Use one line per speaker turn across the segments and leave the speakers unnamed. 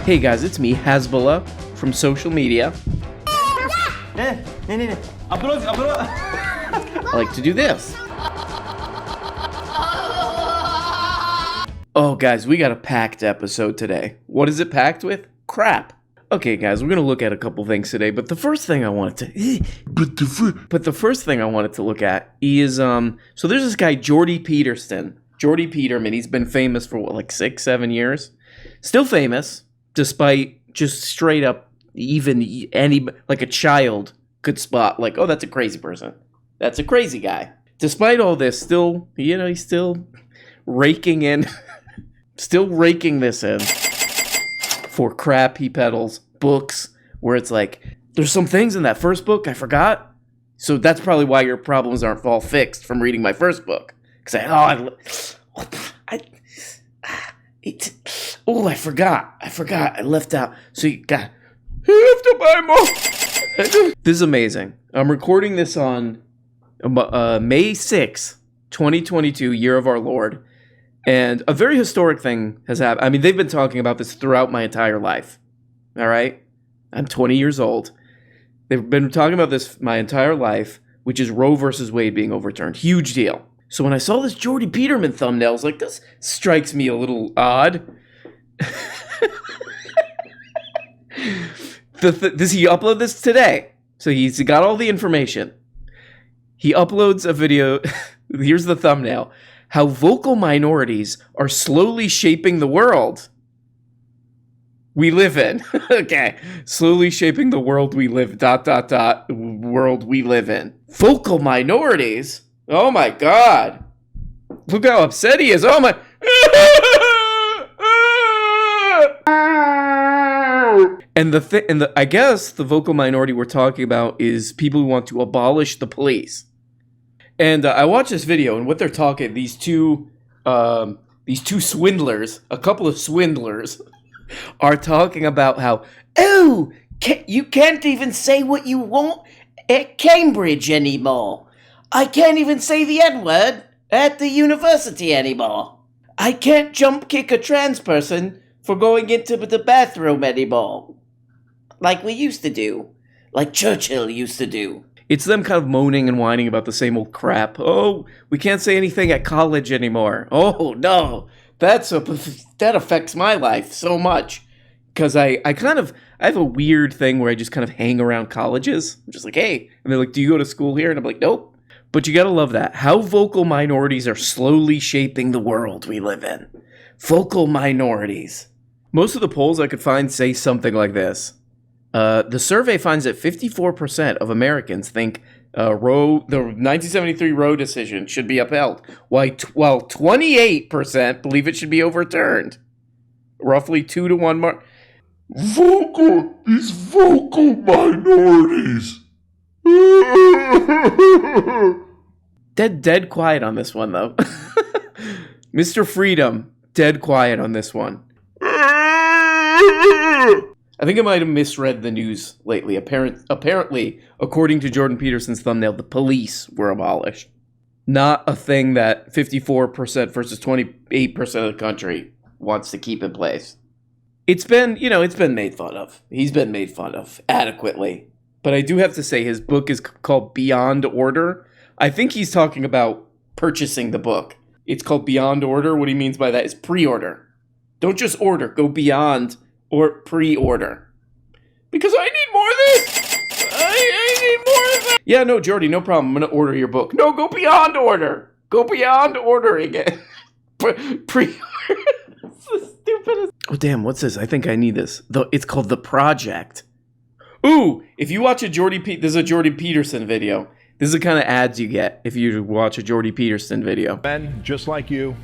Hey guys, it's me, Hasbullah, from social media. I like to do this. Oh guys, we got a packed episode today. What is it packed with? Crap. Okay guys, we're going to look at a couple things today, but the first thing I wanted to look at is so there's this guy Jordy Peterson. Jordy Peterman, he's been famous for what, like 6-7 years? Still famous, despite just straight up even any, like a child could spot, like, oh, that's a crazy person. That's a crazy guy. Despite all this, still, he's still raking in, still raking this in for crap he peddles, books, where it's like, there's some things in that first book I forgot, so that's probably why your problems aren't all fixed from reading my first book. Because I forgot. I left out. So you have to buy more. This is amazing. I'm recording this on May 6th, 2022, year of our Lord. And a very historic thing has happened. I mean, they've been talking about this throughout my entire life. All right? I'm 20 years old. They've been talking about this my entire life, which is Roe versus Wade being overturned. Huge deal. So when I saw this Jordy Peterman thumbnail, I was like, this strikes me a little odd. Does he upload this today? So he's got all the information. He uploads a video. Here's the thumbnail. How vocal minorities are slowly shaping the world we live in. Okay. Slowly shaping the world we live, ... world we live in. Vocal minorities? Oh my God. Look how upset he is. Oh my. And I guess the vocal minority we're talking about is people who want to abolish the police. And I watched this video, and what they're talking, these two swindlers, a couple of swindlers, are talking about how, you can't even say what you want at Cambridge anymore. I can't even say the N-word at the university anymore. I can't jump kick a trans person for going into the bathroom anymore. Like we used to do. Like Churchill used to do. It's them kind of moaning and whining about the same old crap. Oh, we can't say anything at college anymore. Oh, no. That affects my life so much. Because I have a weird thing where I just kind of hang around colleges. I'm just like, hey. And they're like, do you go to school here? And I'm like, nope. But you gotta love that. How vocal minorities are slowly shaping the world we live in. Vocal minorities. Most of the polls I could find say something like this. The survey finds that 54% of Americans think the 1973 Roe decision should be upheld, while 28% believe it should be overturned. Roughly 2-1 mark.
These vocal minorities.
Dead quiet on this one, though. Mr. Freedom, dead quiet on this one. I think I might have misread the news lately. Apparently, according to Jordan Peterson's thumbnail, the police were abolished. Not a thing that 54% versus 28% of the country wants to keep in place. It's been made fun of. He's been made fun of adequately. But I do have to say his book is called Beyond Order. I think he's talking about purchasing the book. It's called Beyond Order. What he means by that is pre-order. Don't just order. Go beyond or pre-order. Because I need more of this. I need more of that. Yeah, no, Jordy, no problem. I'm going to order your book. No, go beyond order. Go beyond ordering it. Pre-order. It's the stupidest. Oh, damn, what's this? I think I need this. It's called The Project. Ooh, if you watch this is a Jordy Peterson video. This is the kind of ads you get if you watch a Jordy Peterson video.
Men just like you.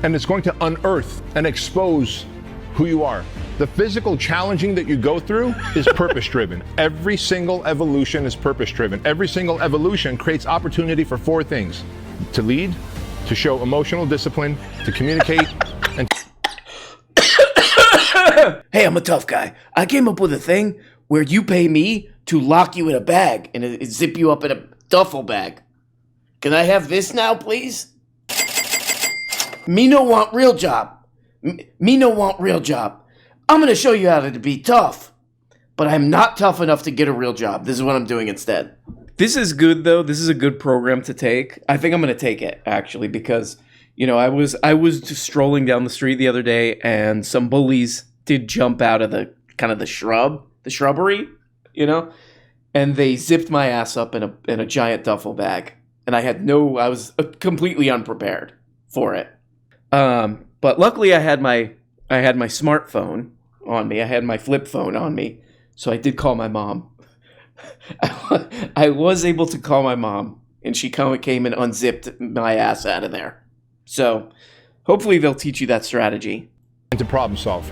And it's going to unearth and expose who you are. The physical challenging that you go through is purpose-driven. Every single evolution is purpose-driven. Every single evolution creates opportunity for 4 things. To lead, to show emotional discipline, to communicate, and...
Hey, I'm a tough guy. I came up with a thing where you pay me to lock you in a bag and zip you up in a duffel bag. Can I have this now, please? Me no want real job. Me no want real job. I'm gonna show you how to be tough. But I'm not tough enough to get a real job. This is what I'm doing instead. This is good, though. This is a good program to take. I think I'm going to take it, actually, because, I was just strolling down the street the other day, and some bullies did jump out of the shrubbery, and they zipped my ass up in a giant duffel bag. And I was completely unprepared for it. But luckily I had my smartphone on me. I had my flip phone on me. So I did call my mom. I was able to call my mom, and she came and unzipped my ass out of there. So hopefully they'll teach you that strategy.
And to problem solve.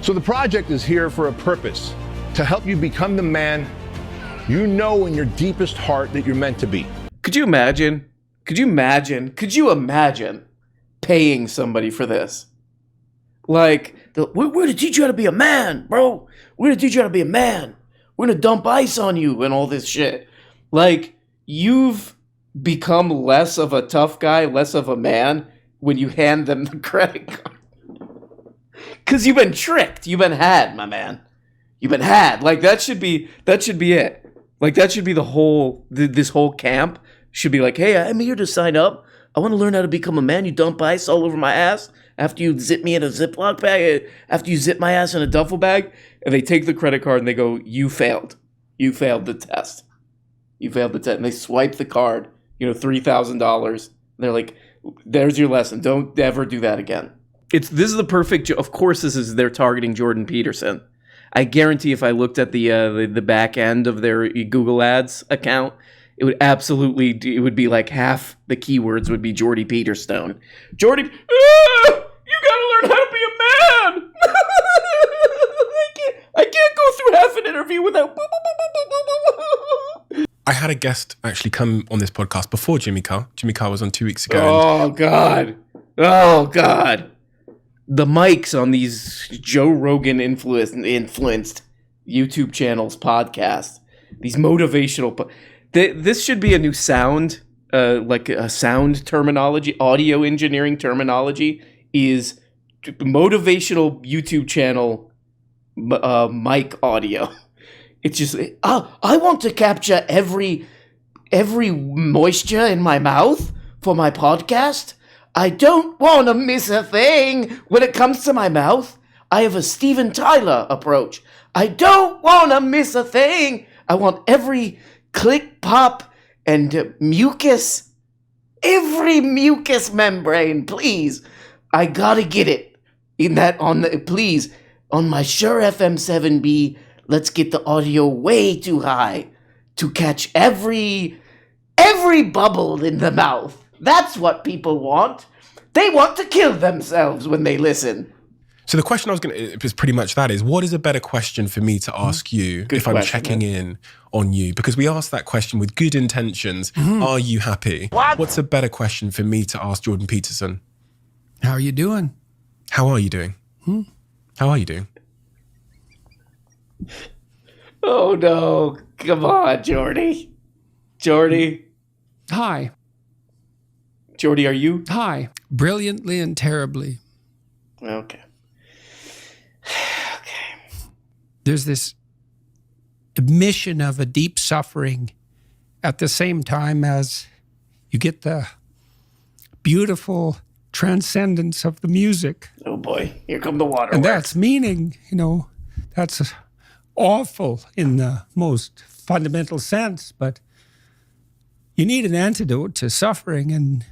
So the project is here for a purpose, to help you become the man you know in your deepest heart that you're meant to be.
Could you imagine paying somebody for this? Like, we're going to teach you how to be a man, bro. We're going to teach you how to be a man. We're going to dump ice on you and all this shit. Like, you've become less of a tough guy, less of a man when you hand them the credit card. Because you've been tricked. You've been had, my man. You've been had. Like, that should be it. Like, that should be this whole camp should be like, hey, I'm here to sign up. I want to learn how to become a man. You dump ice all over my ass after you zip me in a Ziploc bag, after you zip my ass in a duffel bag. And they take the credit card and they go, you failed. You failed the test. You failed the test. And they swipe the card, $3,000. They're like, there's your lesson. Don't ever do that again. This is the perfect, of course they're targeting Jordan Peterson. I guarantee if I looked at the back end of their Google Ads account, it would be like half the keywords would be Jordy Peterson. Jordy, you gotta learn how to be a man. I can't go through half an interview without.
I had a guest actually come on this podcast before Jimmy Carr. Jimmy Carr was on 2 weeks ago.
Oh God. The mics on these Joe Rogan influenced YouTube channels, podcasts, these motivational. This should be a new sound, like a sound terminology, audio engineering terminology is motivational YouTube channel mic audio. It's just, I want to capture every moisture in my mouth for my podcast. I don't want to miss a thing when it comes to my mouth. I have a Steven Tyler approach. I don't want to miss a thing. I want every click, pop, and mucus. Every mucus membrane, please. I gotta get it. Please. On my Shure FM7B, let's get the audio way too high to catch every bubble in the mouth. That's what people want. They want to kill themselves when they listen.
So the question I was going to, is pretty much that is, what is a better question for me to ask you I'm checking in on you? Because we asked that question with good intentions. Are you happy? What's a better question for me to ask Jordan Peterson?
How are you doing?
How are you doing? How are you doing?
Oh no. Come on, Jordy. Jordy.
Hi.
Jordy, are you?
Hi. Brilliantly and terribly.
Okay.
There's this admission of a deep suffering at the same time as you get the beautiful transcendence of the music.
Oh boy, here come the waterworks.
And that's meaning, that's awful in the most fundamental sense, but you need an antidote to suffering, and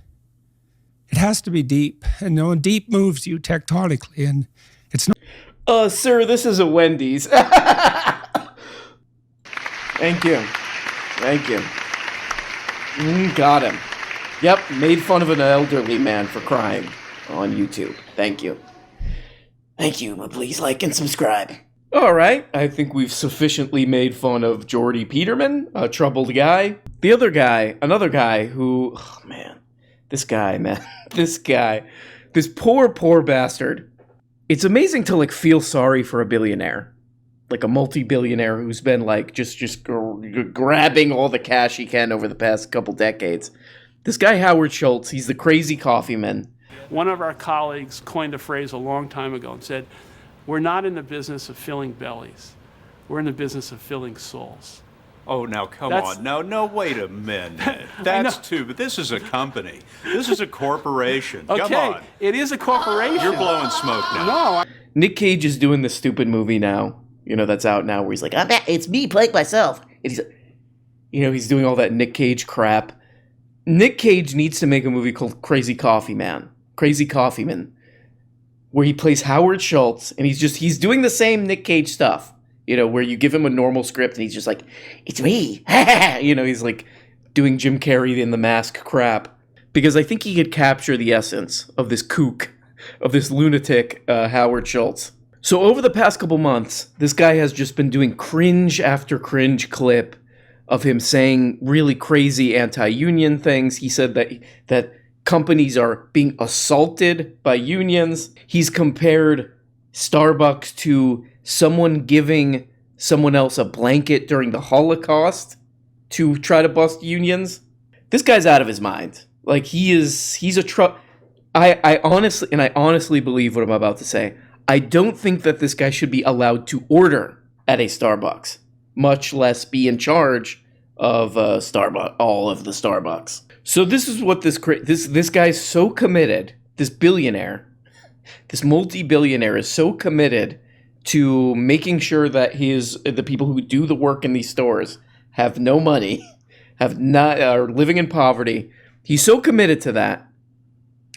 it has to be deep. And deep moves you tectonically, and it's not.
Sir, this is a Wendy's. Thank you. Got him. Yep, made fun of an elderly man for crying on YouTube. Thank you, but please like and subscribe. All right, I think we've sufficiently made fun of Jordy Peterman, a troubled guy. The other guy, another guy who, this poor bastard. It's amazing to feel sorry for a billionaire, like a multi-billionaire who's been just grabbing all the cash he can over the past couple decades. This guy Howard Schultz, he's the crazy coffee man.
One of our colleagues coined a phrase a long time ago and said, "We're not in the business of filling bellies. We're in the business of filling souls."
Oh, now come on. No, wait a minute. That's too, but this is a company. This is a corporation.
Okay,
Come on.
it is a corporation.
You're blowing smoke now.
No.
Nick Cage is doing this stupid movie now, that's out now, where he's like, it's me playing myself. And he's doing all that Nick Cage crap. Nick Cage needs to make a movie called Crazy Coffee Man, where he plays Howard Schultz, and he's doing the same Nick Cage stuff, where you give him a normal script, and he's just like, it's me, he's like doing Jim Carrey in The Mask crap, because I think he could capture the essence of this kook, of this lunatic Howard Schultz. So over the past couple months, this guy has just been doing cringe after cringe clip of him saying really crazy anti-union things. He said that companies are being assaulted by unions. He's compared Starbucks to someone giving someone else a blanket during the Holocaust to try to bust unions. This guy's out of his mind. Like, he's a I honestly believe what I'm about to say. I don't think that this guy should be allowed to order at a Starbucks, much less be in charge of all of the Starbucks. So this is what this guy's so committed. This billionaire, this multi-billionaire is so committed to making sure that the people who do the work in these stores have no money, are living in poverty. He's so committed to that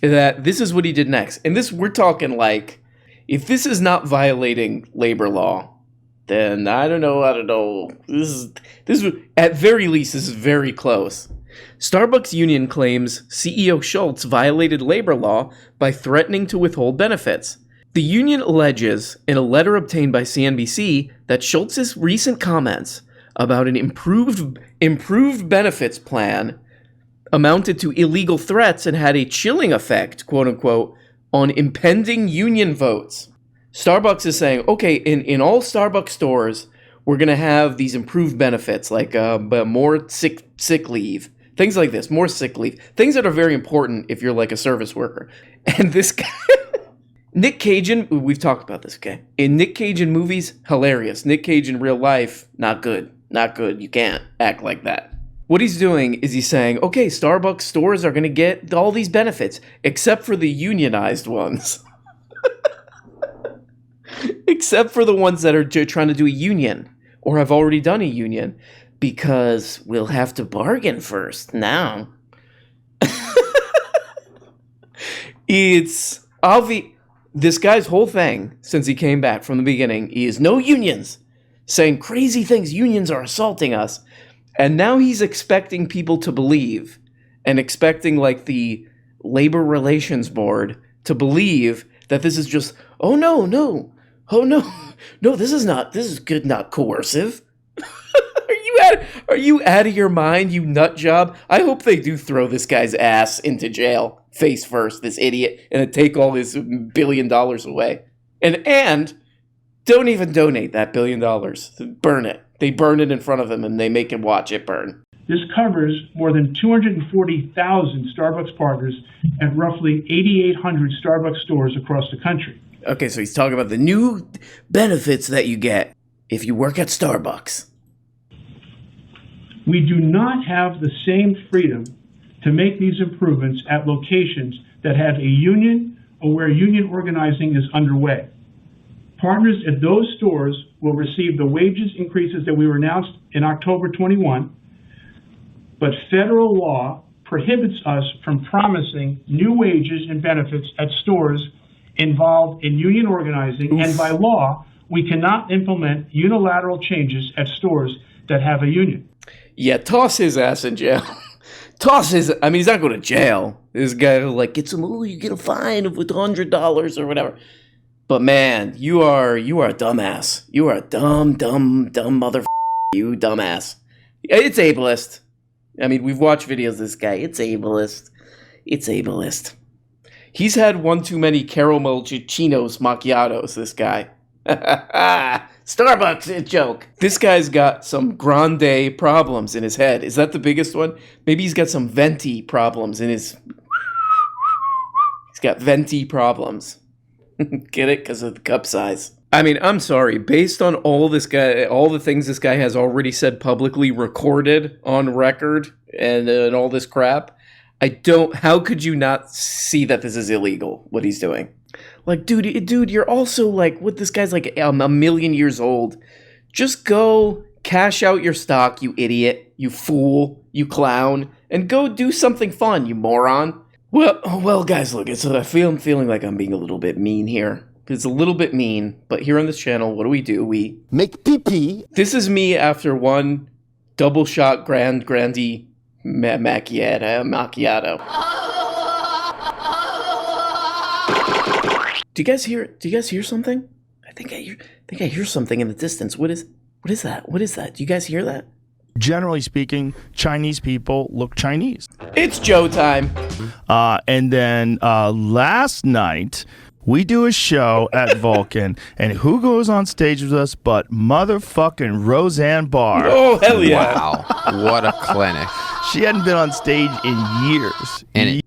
this is what he did next. And we're talking like, if this is not violating labor law, then I don't know. This is at very least, this is very close. Starbucks union claims CEO Schultz violated labor law by threatening to withhold benefits. The union alleges in a letter obtained by CNBC that Schultz's recent comments about an improved benefits plan amounted to illegal threats and had a chilling effect, quote unquote, on impending union votes. Starbucks is saying, okay, in all Starbucks stores, we're going to have these improved benefits, like more sick leave, things like this, more sick leave, things that are very important if you're like a service worker. And this guy, Nick Cage, we've talked about this, okay? In Nick Cage in movies, hilarious. Nick Cage in real life, not good. Not good. You can't act like that. What he's doing is he's saying, okay, Starbucks stores are going to get all these benefits, except for the unionized ones. Except for the ones that are trying to do a union or have already done a union, because we'll have to bargain first now. It's obvious. This guy's whole thing since he came back from the beginning is no unions, saying crazy things. Unions are assaulting us. And now he's expecting people to believe, and expecting like the Labor Relations Board to believe that this is just, oh no, this is good, not coercive. Are you out of your mind, you nut job? I hope they do throw this guy's ass into jail, face first, this idiot, and take all his $1 billion away. And don't even donate that $1 billion. Burn it. They burn it in front of him and they make him watch it burn.
This covers more than 240,000 Starbucks partners at roughly 8,800 Starbucks stores across the country.
Okay, so he's talking about the new benefits that you get if you work at Starbucks.
We do not have the same freedom to make these improvements at locations that have a union or where union organizing is underway. Partners at those stores will receive the wages increases that we were announced in October 21, but federal law prohibits us from promising new wages and benefits at stores involved in union organizing, and by law, we cannot implement unilateral changes at stores that have a union.
Yeah, toss his ass in jail. He's not going to jail. This guy will you get a fine of $100 or whatever. But man, you are a dumbass. You are a dumb motherfucker. You dumbass. It's ableist. I mean, we've watched videos of this guy. It's ableist. He's had one too many caramel chinos macchiatos, this guy. Starbucks, a joke. This guy's got some grande problems in his head. Is that the biggest one? Maybe he's got some venti problems in his... got venti problems. Get it? Because of the cup size. I mean, I'm sorry. Based on all the things this guy has already said publicly, recorded on record, and all this crap, how could you not see that this is illegal, what he's doing? Like, dude, you're also like, what, this guy's like a million years old. Just go cash out your stock, you idiot, you fool, you clown, and go do something fun, you moron. Well, guys, look, I'm feeling like I'm being a little bit mean here. It's a little bit mean, but here on this channel, what do? We
make pee-pee.
This is me after one double shot grandi macchiato. Do you guys hear something? I think I hear something in the distance. What is that? What is that? Do you guys hear that?
Generally speaking, Chinese people look Chinese.
It's Joe time.
And then last night, we do a show at Vulcan, and who goes on stage with us but motherfucking Roseanne Barr?
Oh, hell yeah.
Wow. What a clinic.
She hadn't been on stage in years.
And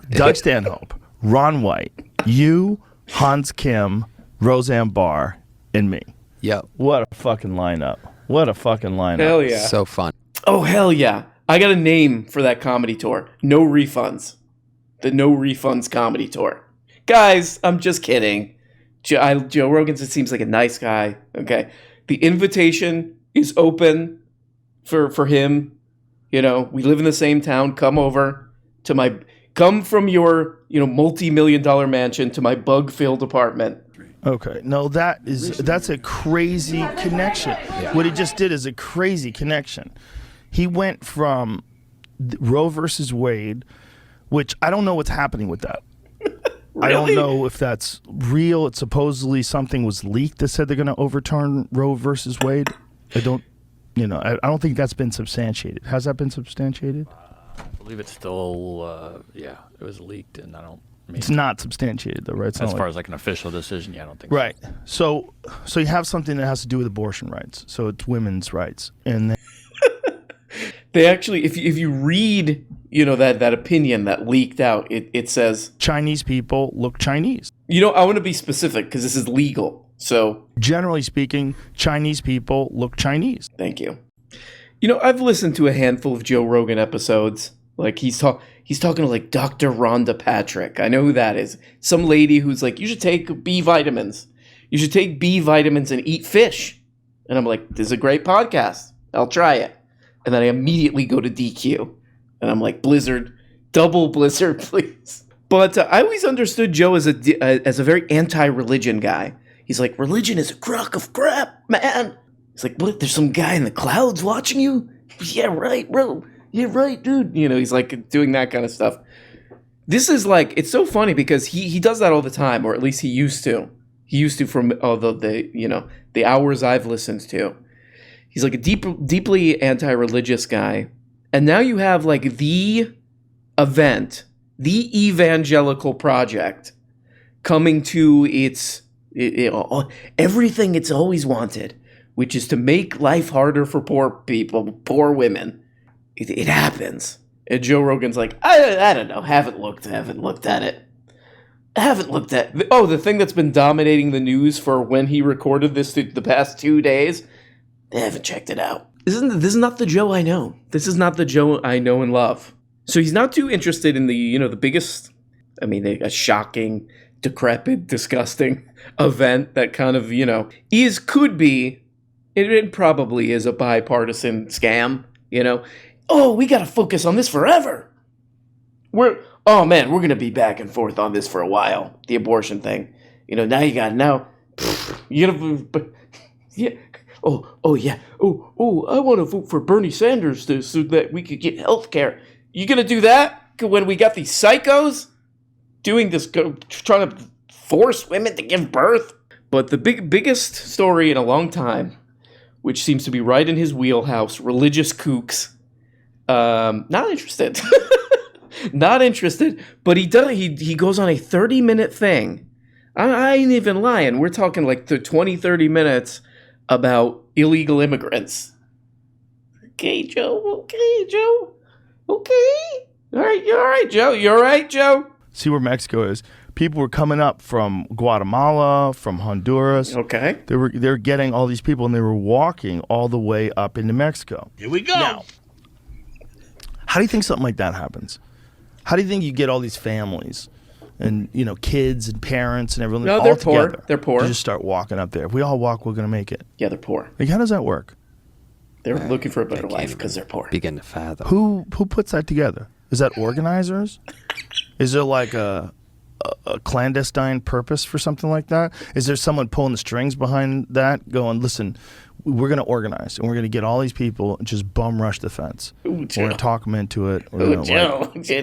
Doug Stanhope, Ron White, you, Hans Kim, Roseanne Barr, and me.
Yep.
What a fucking lineup. What a fucking lineup.
Hell yeah.
So fun.
Oh, hell yeah. I got a name for that comedy tour. No Refunds. The No Refunds comedy tour. Guys, I'm just kidding. Joe Rogan seems like a nice guy. Okay. The invitation is open for him. You know, we live in the same town. Come from your, multi-million-dollar mansion to my bug-filled apartment.
Okay. No, that's a crazy connection. Yeah. What he just did is a crazy connection. He went from Roe versus Wade, which I don't know what's happening with that.
Really?
I don't know if that's real. It's supposedly something was leaked that said they're going to overturn Roe versus Wade. I don't think that's been substantiated. Has that been substantiated?
I believe it's still, it was leaked, and
it's not substantiated, though, right? It's
as
not
far as like an official decision, I don't think
right. So you have something that has to do with abortion rights. So it's women's rights. And
they actually, if you read, that opinion that leaked out, it says
Chinese people look Chinese.
I want to be specific because this is legal. So
generally speaking, Chinese people look Chinese.
Thank you. I've listened to a handful of Joe Rogan episodes. Like he's talking to like Dr. Rhonda Patrick. I know who that is. Some lady who's like, you should take B vitamins. You should take B vitamins and eat fish. And I'm like, this is a great podcast. I'll try it. And then I immediately go to DQ. And I'm like, Blizzard, double Blizzard, please. But I always understood Joe as a very anti-religion guy. He's like, religion is a crock of crap, man. He's like, what? There's some guy in the clouds watching you? Yeah, right, bro. Yeah, right, dude. He's like doing that kind of stuff. This is like, it's so funny because he does that all the time, or at least he used to. He used to from the hours I've listened to. He's like a deeply anti-religious guy. And now you have like the event, the evangelical project coming to everything it's always wanted, which is to make life harder for poor people, poor women. It happens. And Joe Rogan's like, I don't know, haven't looked at it. The thing that's been dominating the news for when he recorded this the past 2 days, they haven't checked it out. This is not the Joe I know. This is not the Joe I know and love. So he's not too interested in the biggest, a shocking, decrepit, disgusting event that kind of, could be, it probably is a bipartisan scam, Oh, we got to focus on this forever. We're going to be back and forth on this for a while. The abortion thing. Yeah. Oh, yeah. I want to vote for Bernie Sanders so that we could get health care. You going to do that when we got these psychos doing this, trying to force women to give birth? But the biggest story in a long time, which seems to be right in his wheelhouse, religious kooks. Not interested. Not interested, but he goes on a 30-minute thing. I ain't even lying. We're talking like 20-30 minutes about illegal immigrants. Okay, Joe. Okay. All right, Joe. You all right, Joe?
See where Mexico is. People were coming up from Guatemala, from Honduras.
Okay.
They were getting all these people, and they were walking all the way up into Mexico.
Here we go.
Now, how do you think something like that happens? How do you think you get all these families and, you know, kids and parents and everyone all
they're
together?
poor. They're poor.
To just start walking up there. If we all walk, we're going to make it.
Yeah, they're poor.
Like, how does that work?
They're looking for a better life because they're poor.
Begin to fathom.
Who puts that together? Is that organizers? Is there like a clandestine purpose for something like that? Is there someone pulling the strings behind that, going, listen, we're going to organize and we're going to get all these people and just bum rush the fence.
Ooh,
we're going to talk them into it.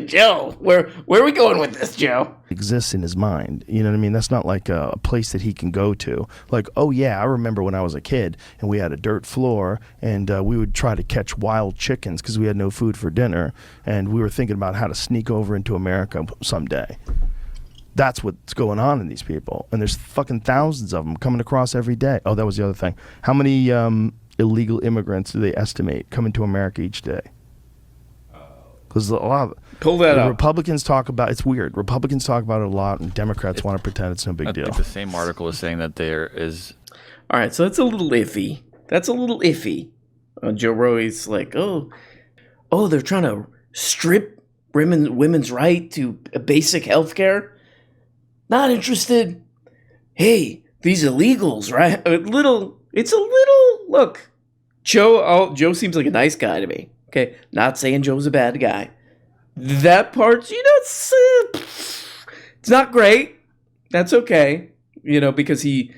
Joe, where are we going with this, Joe?
Exists in his mind. You know what I mean? That's not like a place that he can go to. Like, oh yeah, I remember when I was a kid and we had a dirt floor and we would try to catch wild chickens because we had no food for dinner and we were thinking about how to sneak over into America someday. That's what's going on in these people. And there's fucking thousands of them coming across every day. Oh, that was the other thing. How many illegal immigrants do they estimate coming to America each day? Because a lot of
Pull that up.
Republicans talk about, it's weird. Republicans talk about it a lot and Democrats want to pretend it's no big deal.
I think the same article is saying that there is...
All right, so that's a little iffy. Joe Rogan's like, oh, they're trying to strip women's right to basic health care. Not interested. Hey, these illegals, right? Look, Joe seems like a nice guy to me. Okay, not saying Joe's a bad guy. That part, it's not great. That's okay, because he,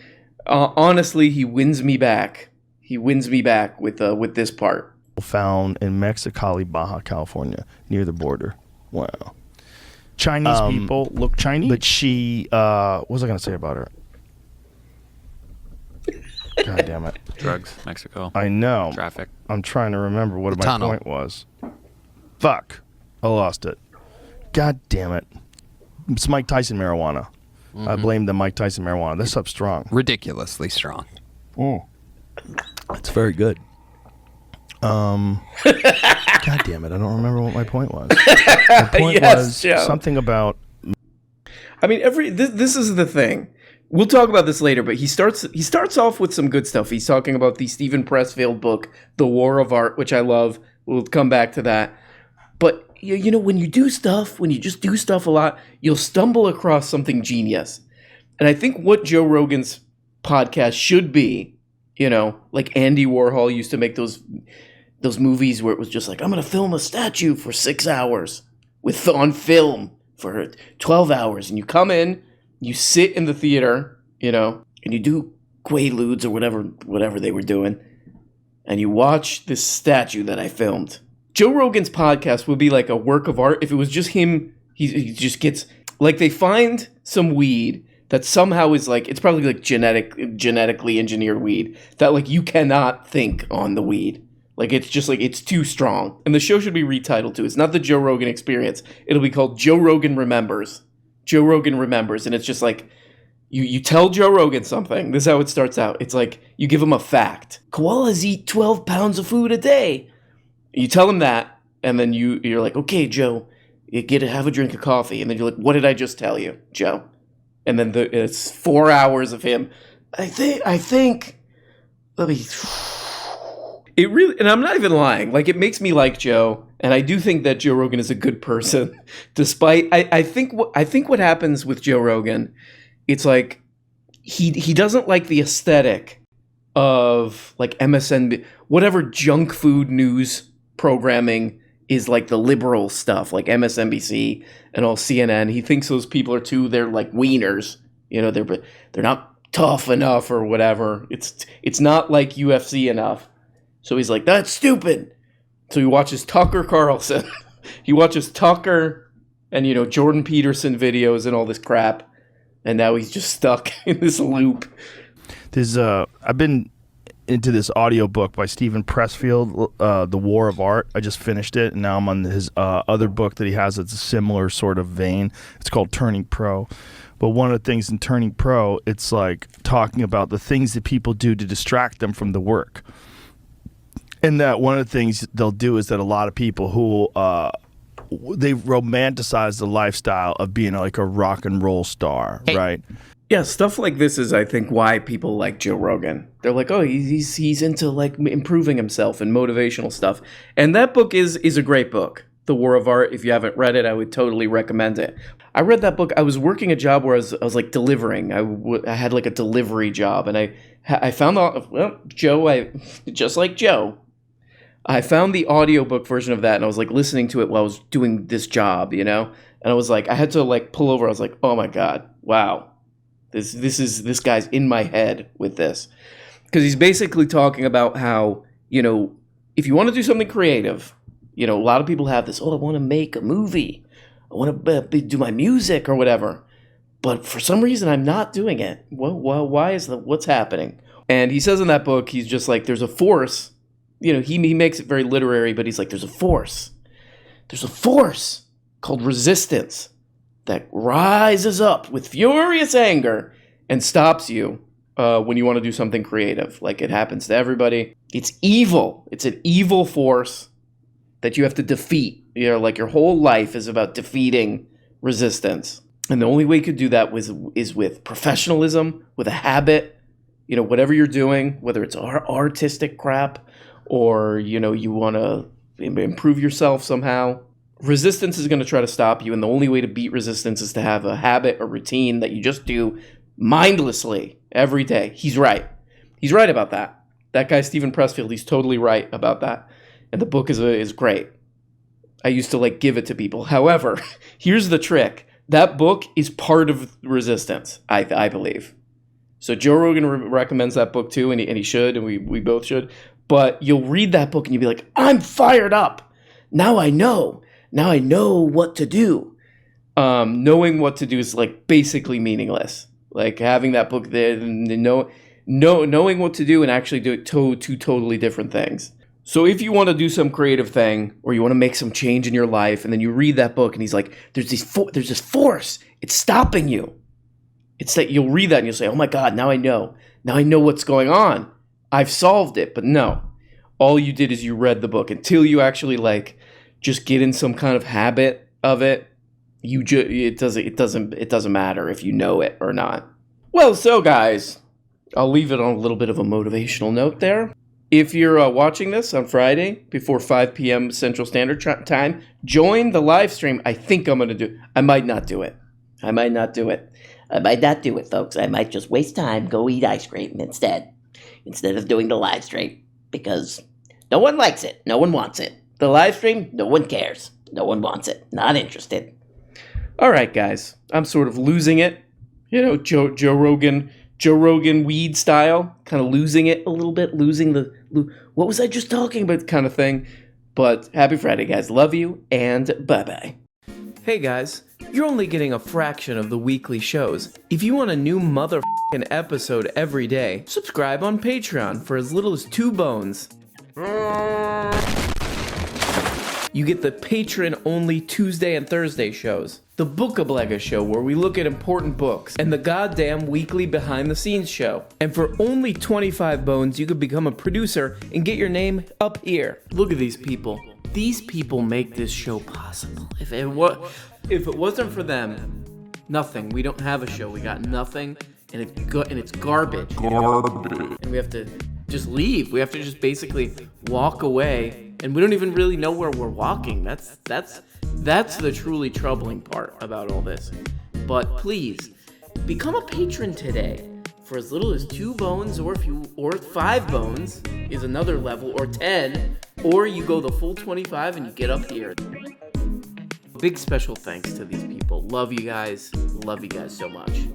honestly, he wins me back. He wins me back with this part.
Found in Mexicali, Baja California, near the border. Wow. Chinese people look Chinese, but she what was I gonna say about her? God damn it.
Drugs, Mexico.
I know.
Traffic.
I'm trying to remember what my point was. Fuck. I lost it. God damn it. It's Mike Tyson marijuana. Mm-hmm. I blame the Mike Tyson marijuana. This stuff's strong.
Ridiculously strong.
Oh. It's very good. God damn it, I don't remember what my point was. My point was
Joe.
Something about...
I mean, this is the thing. We'll talk about this later, but he starts off with some good stuff. He's talking about the Stephen Pressfield book, The War of Art, which I love. We'll come back to that. But, when you just do stuff a lot, you'll stumble across something genius. And I think what Joe Rogan's podcast should be, like Andy Warhol used to make those movies where it was just like, I'm going to film a statue for 6 hours on film for 12 hours. And you come in, you sit in the theater, and you do Quaaludes or whatever they were doing. And you watch this statue that I filmed. Joe Rogan's podcast would be like a work of art. If it was just him, he just gets, like, they find some weed that somehow is like, it's probably like genetically engineered weed that, like, you cannot think on the weed. Like, it's just like, it's too strong. And the show should be retitled too. It's not the Joe Rogan Experience. It'll be called Joe Rogan Remembers. Joe Rogan Remembers. And it's just like, you tell Joe Rogan something. This is how it starts out. It's like, you give him a fact. Koalas eat 12 pounds of food a day. You tell him that, and then you're like, okay, Joe, you get to have a drink of coffee. And then you're like, what did I just tell you, Joe? And then it's 4 hours of him. I think, let me... It really, and I'm not even lying. Like, it makes me like Joe, and I do think that Joe Rogan is a good person. Despite, I think what happens with Joe Rogan, it's like he doesn't like the aesthetic of like MSNBC, whatever junk food news programming is, like the liberal stuff, like MSNBC and all CNN. He thinks those people they're like wieners, they're not tough enough or whatever. It's not like UFC enough. So he's like, that's stupid. So he watches Tucker Carlson. He watches Tucker and, Jordan Peterson videos and all this crap. And now he's just stuck in this loop.
I've been into this audiobook by Stephen Pressfield, The War of Art. I just finished it, and now I'm on his other book that he has that's a similar sort of vein. It's called Turning Pro. But one of the things in Turning Pro, it's like talking about the things that people do to distract them from the work. And that one of the things they'll do is that a lot of people who they romanticize the lifestyle of being like a rock and roll star, right?
Yeah, stuff like this is, I think, why people like Joe Rogan. They're like, oh, he's into like improving himself and motivational stuff. And that book is a great book, The War of Art. If you haven't read it, I would totally recommend it. I read that book. I was working a job where I was like delivering. I had like a delivery job, and I found just like Joe, I found the audiobook version of that, and I was like listening to it while I was doing this job, you know. And I was like, I had to like pull over. I was like, oh my god, wow. This guy's in my head with this, because he's basically talking about how, you know, if you want to do something creative, you know, a lot of people have this, oh, I want to make a movie, I want to do my music or whatever, but for some reason I'm not doing it. Well, why is that? What's happening? And he says in that book, he's just like, there's a force, you know, he makes it very literary, but he's like, there's a force called resistance that rises up with furious anger and stops you when you want to do something creative. Like, it happens to everybody. It's evil. It's an evil force that you have to defeat. You know, like your whole life is about defeating resistance. And the only way you could do that is with professionalism, with a habit, you know, whatever you're doing, whether it's artistic crap or, you know, you want to improve yourself somehow. Resistance is going to try to stop you, and the only way to beat resistance is to have a habit or routine that you just do mindlessly every day. He's right. He's right about that. That guy, Stephen Pressfield, he's totally right about that. And the book is great. I used to like give it to people. However, here's the trick. That book is part of resistance, I believe. So Joe Rogan recommends that book too, and he should, and we both should. But you'll read that book and you'll be like, I'm fired up. Now I know what to do. Knowing what to do is like basically meaningless. Like having that book there, knowing what to do and actually do it two totally different things. So if you want to do some creative thing or you want to make some change in your life, and then you read that book and he's like, there's this force. It's stopping you. It's that you'll read that and you'll say, oh my God, now I know what's going on. I've solved it. But no, all you did is you read the book until you actually like just get in some kind of habit of it. It doesn't matter if you know it or not. Well, so guys, I'll leave it on a little bit of a motivational note there. If you're watching this on Friday before 5 p.m. Central Standard Time, join the live stream. I think I'm going to do. I might not do it, folks. I might just waste time, go eat ice cream instead of doing the live stream, because no one likes it. No one wants it. The live stream, no one cares. No one wants it. Not interested. All right, guys. I'm sort of losing it. You know, Joe Rogan weed style. Kind of losing it a little bit. Losing the, what was I just talking about kind of thing. But happy Friday, guys. Love you, and bye-bye. Hey, guys. You're only getting a fraction of the weekly shows. If you want a new motherfucking episode every day, subscribe on Patreon for as little as 2 bones. You get the patron-only Tuesday and Thursday shows, the Bookablega show where we look at important books, and the goddamn weekly behind-the-scenes show. And for only 25 bones, you could become a producer and get your name up here. Look at these people. These people make this show possible. If it wasn't for them, nothing. We don't have a show. We got nothing, and it's garbage. And we have to just leave. We have to just basically walk away. And we don't even really know where we're walking. That's the truly troubling part about all this. But please, become a patron today for as little as 2 bones, or 5 bones is another level, or 10, or you go the full 25 and you get up here. Big special thanks to these people. Love you guys. Love you guys so much.